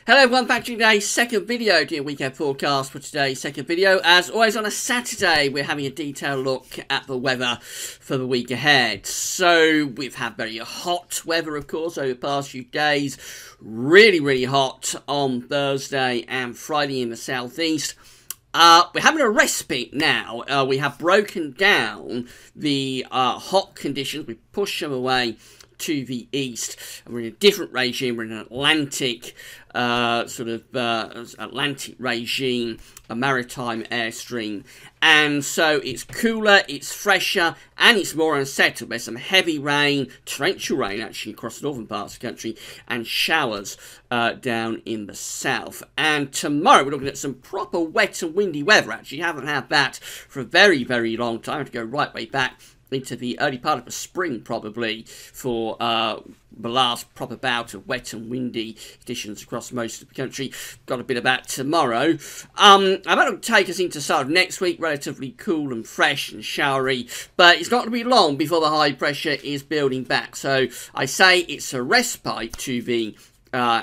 Hello everyone, back to today's second video, doing a weekend forecast for today's second video. As always on a Saturday, we're having a detailed look at the weather for the week ahead. So we've had very hot weather, of course, over the past few days. Really hot on Thursday and Friday in the southeast. We're having a respite now. We have broken down the hot conditions. We push them away to the east, and we're in a different regime. We're in an Atlantic Atlantic regime, a maritime airstream, and so it's cooler, it's fresher, and it's more unsettled. There's some heavy rain, torrential rain actually across the northern parts of the country, and showers down in the south. And tomorrow we're looking at some proper wet and windy weather. Actually, haven't had that for a very long time. I have to go right way back into the early part of the spring, probably, for the last proper bout of wet and windy conditions across most of the country. Got a bit of that tomorrow. I might not take us into sort of next week, relatively cool and fresh and showery, but it's not going to be long before the high pressure is building back. So I say it's a respite to the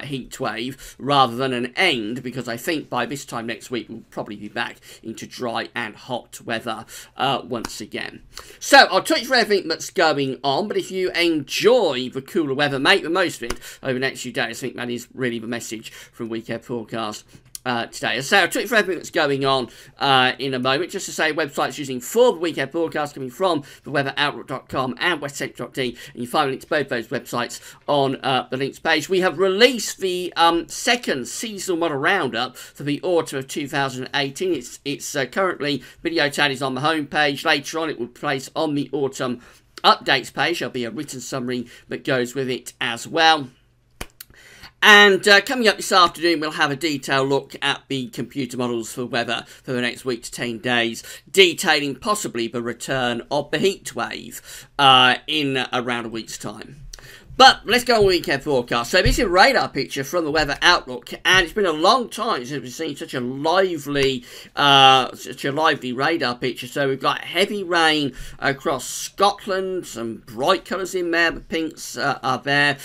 heat wave rather than an end, because I think by this time next week we'll probably be back into dry and hot weather once again. So I'll touch for everything that's going on, but if you enjoy the cooler weather, make the most of it over the next few days. I think that is really the message from Weekend Forecast today. So I'll touch for everything that's going on in a moment. Just to say, websites using for the weekend forecast coming from theweatheroutlook.com and westcentric.de, and you find a link to both those websites on the links page. We have released the second seasonal model roundup for the autumn of 2018. It's currently videotagged is on the home page. Later on, it will place on the autumn updates page. There'll be a written summary that goes with it as well. And coming up this afternoon, we'll have a detailed look at the computer models for weather for the next week to 10 days, detailing possibly the return of the heat wave in around a week's time. But let's go on weekend forecast. So this is a radar picture from the Weather Outlook, and it's been a long time since we've seen such a lively radar picture. So we've got heavy rain across Scotland, some bright colours in there. The pinks are there,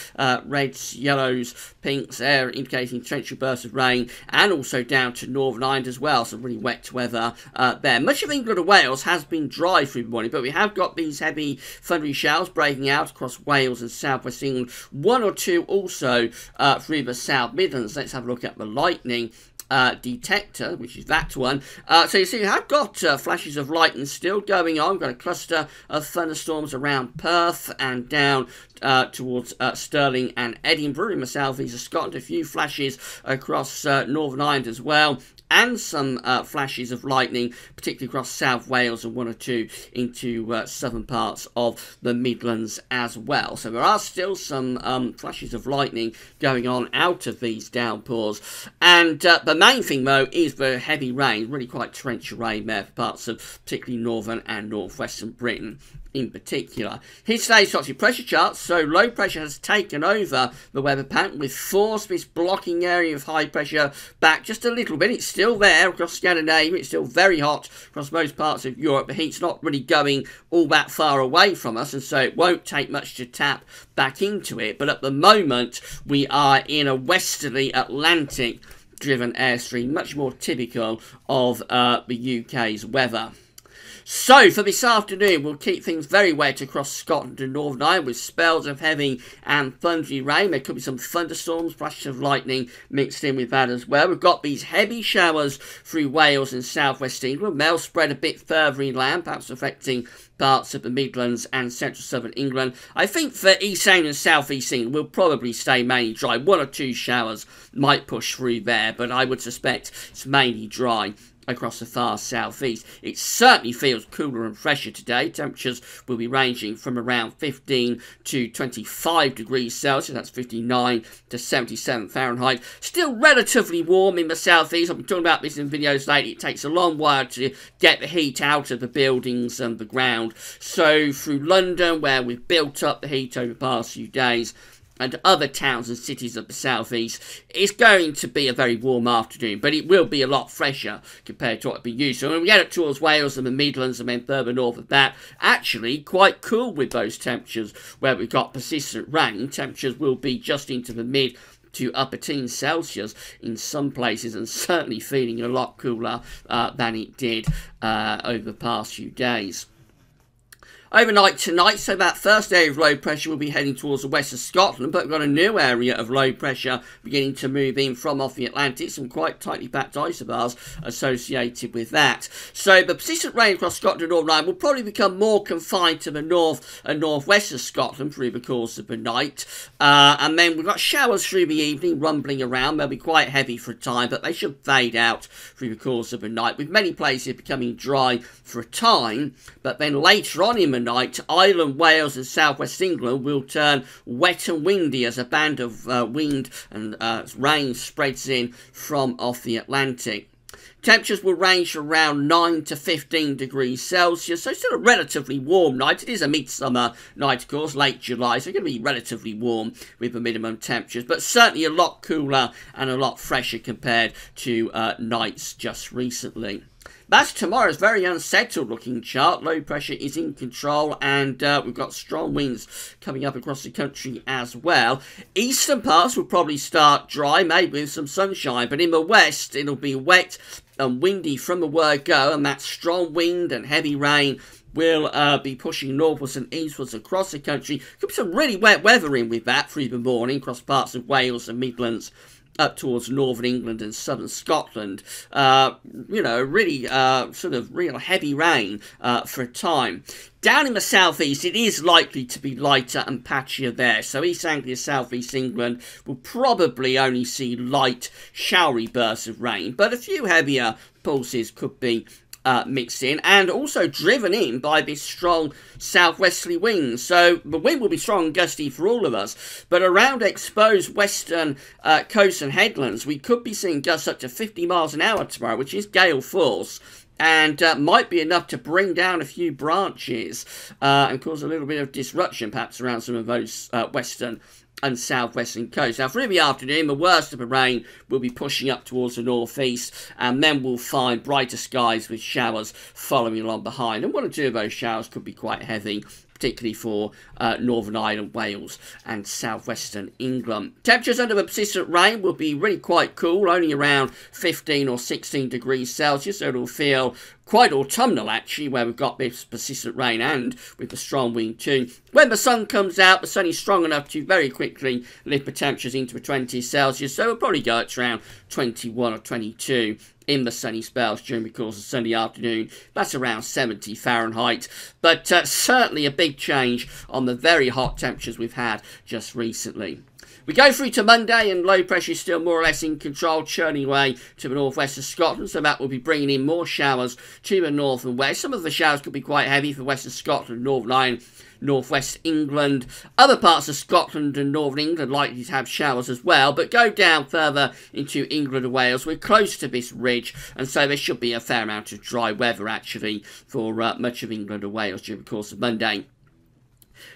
reds, yellows, pinks there, indicating torrential bursts of rain, and also down to Northern Ireland as well. Some really wet weather there. Much of England and Wales has been dry through the morning, but we have got these heavy thundery showers breaking out across Wales and South West England. One or two also through the South Midlands. Let's have a look at the lightning detector, which is that one. So you see, you have got flashes of lightning still going on. We've got a cluster of thunderstorms around Perth and down towards Stirling and Edinburgh in the southeast of Scotland. A few flashes across Northern Ireland as well, and some flashes of lightning, particularly across South Wales, and one or two into southern parts of the Midlands as well. So there are still some flashes of lightning going on out of these downpours. And the main thing, though, is the heavy rain, really quite torrential rain there for parts of particularly northern and northwestern Britain in particular. Here's today's toxic pressure chart. So low pressure has taken over the weather pattern, with force this blocking area of high pressure back just a little bit. It's still there across Scandinavia. It's still very hot across most parts of Europe. The heat's not really going all that far away from us, and so it won't take much to tap back into it. But at the moment, we are in a westerly Atlantic driven airstream, much more typical of the UK's weather. So, for this afternoon, we'll keep things very wet across Scotland and Northern Ireland, with spells of heavy and thundery rain. There could be some thunderstorms, flashes of lightning mixed in with that as well. We've got these heavy showers through Wales and southwest England. They'll spread a bit further inland, perhaps affecting parts of the Midlands and central southern England. I think for East England and South East England, we'll probably stay mainly dry. One or two showers might push through there, but I would suspect it's mainly dry across the far southeast. It certainly feels cooler and fresher today. Temperatures will be ranging from around 15 to 25 degrees Celsius. That's 59 to 77 Fahrenheit. Still relatively warm in the southeast. I've been talking about this in videos lately. It takes a long while to get the heat out of the buildings and the ground. So through London, where we've built up the heat over the past few days, and other towns and cities of the southeast, it's going to be a very warm afternoon, but it will be a lot fresher compared to what we've been used to. When we get up towards Wales and the Midlands and then further north of that, actually quite cool with those temperatures where we've got persistent rain. Temperatures will be just into the mid to upper teens Celsius in some places, and certainly feeling a lot cooler than it did over the past few days. Overnight tonight, so that first area of low pressure will be heading towards the west of Scotland, but we've got a new area of low pressure beginning to move in from off the Atlantic, some quite tightly packed isobars associated with that. So the persistent rain across Scotland and Northern Ireland will probably become more confined to the north and northwest of Scotland through the course of the night. And then we've got showers through the evening rumbling around. They'll be quite heavy for a time, but they should fade out through the course of the night, with many places becoming dry for a time. But then later on in the night, Ireland, Wales and southwest England will turn wet and windy as a band of wind and rain spreads in from off the Atlantic. Temperatures will range from around 9 to 15 degrees Celsius, so still a relatively warm night. It is a midsummer night, of course, late July, so it's going to be relatively warm with the minimum temperatures, but certainly a lot cooler and a lot fresher compared to nights just recently. That's tomorrow's very unsettled looking chart. Low pressure is in control, and we've got strong winds coming up across the country as well. Eastern parts will probably start dry, maybe with some sunshine, but in the west it'll be wet and windy from the word go, and that strong wind and heavy rain will be pushing northwards and eastwards across the country. Could be some really wet weather in with that through the morning across parts of Wales and Midlands, up towards northern England and southern Scotland. You know, really sort of real heavy rain for a time. Down in the southeast, it is likely to be lighter and patchier there. So East Anglia, southeast England will probably only see light, showery bursts of rain, but a few heavier pulses could be mixed in, and also driven in by this strong southwesterly wind. So the wind will be strong and gusty for all of us, but around exposed western coasts and headlands, we could be seeing gusts up to 50 miles an hour tomorrow, which is gale force, and might be enough to bring down a few branches and cause a little bit of disruption perhaps around some of those western and southwestern coast. Now, through the afternoon, the worst of the rain will be pushing up towards the northeast, and then we'll find brighter skies with showers following along behind. And one or two of those showers could be quite heavy, particularly for Northern Ireland, Wales and southwestern England. Temperatures under the persistent rain will be really quite cool, only around 15 or 16 degrees Celsius, so it'll feel quite autumnal actually, where we've got this persistent rain and with the strong wind too. When the sun comes out, the sun is strong enough to very quickly lift the temperatures into the 20s Celsius, so we'll probably go at around 21 or 22 in the sunny spells during the course of Sunday afternoon. That's around 70 Fahrenheit, but certainly a big change on the very hot temperatures we've had just recently. We go through to Monday, and low pressure is still more or less in control, churning away to the northwest of Scotland, so that will be bringing in more showers to the north and west. Some of the showers could be quite heavy for western Scotland, Northern Ireland, northwest England. Other parts of Scotland and northern England likely to have showers as well, but go down further into England and Wales. We're close to this ridge, and so there should be a fair amount of dry weather actually for much of England and Wales during the course of Monday.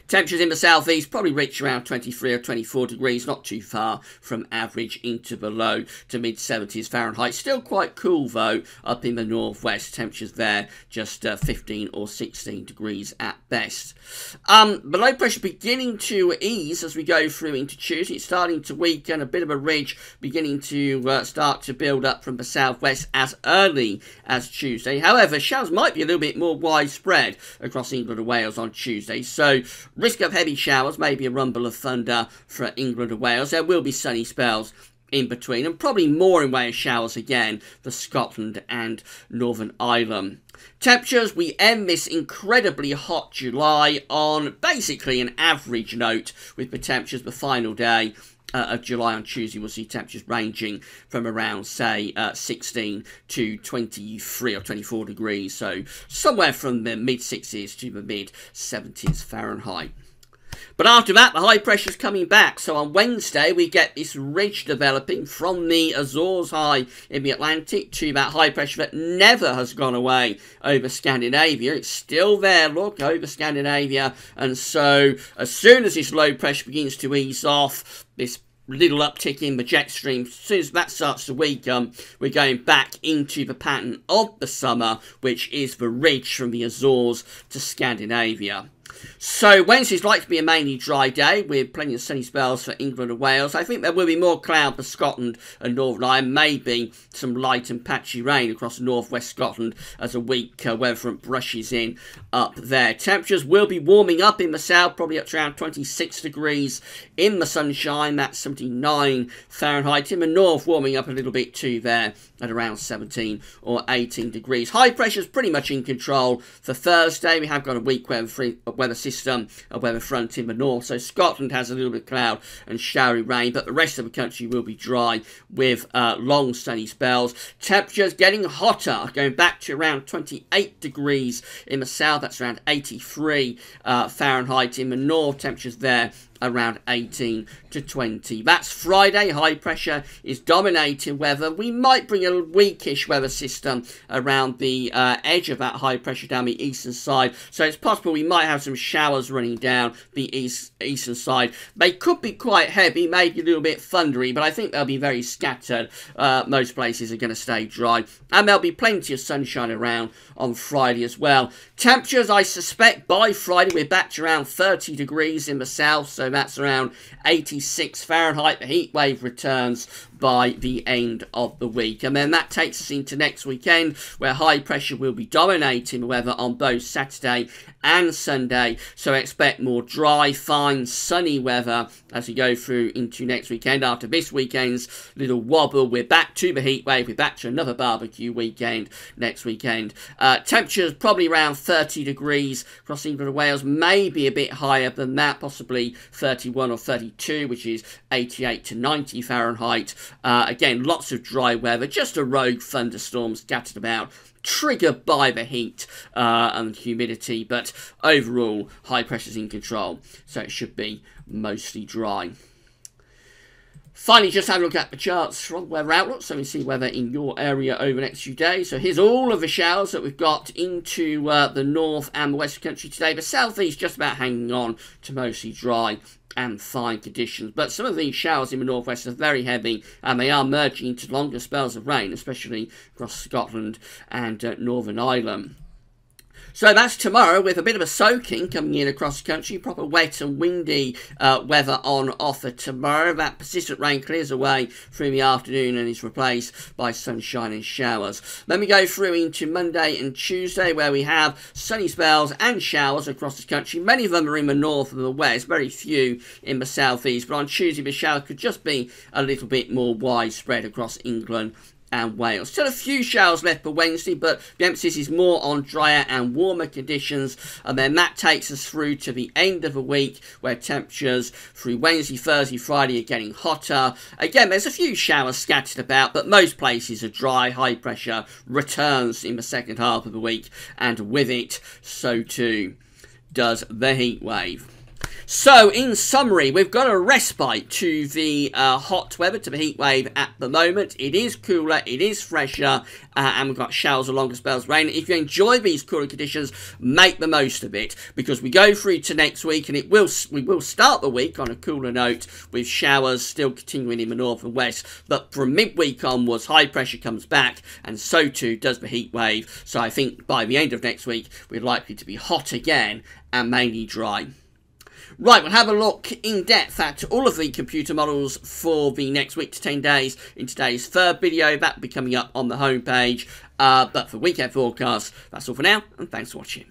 Temperatures in the southeast probably reach around 23 or 24 degrees, not too far from average into the low to mid-70s Fahrenheit. Still quite cool, though, up in the northwest. Temperatures there just 15 or 16 degrees at best. The low pressure beginning to ease as we go through into Tuesday. It's starting to weaken, a bit of a ridge beginning to start to build up from the southwest as early as Tuesday. However, showers might be a little bit more widespread across England and Wales on Tuesday, so risk of heavy showers, maybe a rumble of thunder for England and Wales. There will be sunny spells in between, and probably more in way of showers again for Scotland and Northern Ireland. Temperatures, we end this incredibly hot July on basically an average note, with the temperatures the final day of July on Tuesday. We'll see temperatures ranging from around, say, 16 to 23 or 24 degrees, so somewhere from the mid-60s to the mid-70s Fahrenheit. But after that, the high pressure is coming back. So on Wednesday, we get this ridge developing from the Azores high in the Atlantic to that high pressure that never has gone away over Scandinavia. It's still there, look, over Scandinavia. And so as soon as this low pressure begins to ease off, this little uptick in the jet stream, as soon as that starts to weaken, we're going back into the pattern of the summer, which is the ridge from the Azores to Scandinavia. So Wednesday's likely to be a mainly dry day with plenty of sunny spells for England and Wales. I think there will be more cloud for Scotland and Northern Ireland, maybe some light and patchy rain across northwest Scotland as a weak weather front brushes in up there. Temperatures will be warming up in the south, probably up to around 26 degrees in the sunshine. That's 79 Fahrenheit. In the north, warming up a little bit too there at around 17 or 18 degrees. High pressure is pretty much in control for Thursday. We have got a weak weather system, a weather front in the north, so Scotland has a little bit of cloud and showery rain, but the rest of the country will be dry with long sunny spells. Temperatures getting hotter, going back to around 28 degrees in the south. That's around 83 Fahrenheit. In the north, temperatures there around 18 to 20. That's Friday. High pressure is dominating weather. We might bring a weakish weather system around the edge of that high pressure down the eastern side, so it's possible we might have some showers running down the eastern side. They could be quite heavy, maybe a little bit thundery, but I think they'll be very scattered. Most places are going to stay dry, and there'll be plenty of sunshine around on Friday as well. Temperatures, I suspect by Friday we're back to around 30 degrees in the south, so that's around 86 Fahrenheit. The heat wave returns by the end of the week, and then that takes us into next weekend, where high pressure will be dominating the weather on both Saturday and Sunday, so expect more dry, fine, sunny weather as we go through into next weekend. After this weekend's little wobble, we're back to the heat wave, we're back to another barbecue weekend next weekend. Temperatures probably around 30 degrees across England and Wales, maybe a bit higher than that, possibly 31 or 32, which is 88 to 90 Fahrenheit. Again, lots of dry weather, just a rogue thunderstorm scattered about, triggered by the heat and humidity, but overall high pressure's in control, so it should be mostly dry. Finally, just have a look at the charts from Weather Outlook, so we see weather in your area over the next few days. So here's all of the showers that we've got into the north and the western country today. The southeast just about hanging on to mostly dry and fine conditions, but some of these showers in the northwest are very heavy, and they are merging into longer spells of rain, especially across Scotland and Northern Ireland. So that's tomorrow, with a bit of a soaking coming in across the country. Proper wet and windy weather on offer tomorrow. That persistent rain clears away through the afternoon and is replaced by sunshine and showers. Then we go through into Monday and Tuesday, where we have sunny spells and showers across the country. Many of them are in the north and the west, very few in the southeast. But on Tuesday, the showers could just be a little bit more widespread across England and Wales. Still a few showers left for Wednesday, but the emphasis is more on drier and warmer conditions, and then that takes us through to the end of the week, where temperatures through Wednesday, Thursday, Friday are getting hotter. Again, there's a few showers scattered about, but most places are dry. High pressure returns in the second half of the week, and with it, so too does the heat wave. So, in summary, we've got a respite to the hot weather, to the heat wave at the moment. It is cooler, it is fresher, and we've got showers or longer spells of rain. If you enjoy these cooler conditions, make the most of it, because we go through to next week, and we will start the week on a cooler note, with showers still continuing in the north and west. But from midweek onwards, high pressure comes back, and so too does the heat wave. So I think by the end of next week, we're likely to be hot again and mainly dry. Right, we'll have a look in depth at all of the computer models for the next week to 10 days in today's third video. That will be coming up on the homepage. But for weekend forecast, that's all for now, and thanks for watching.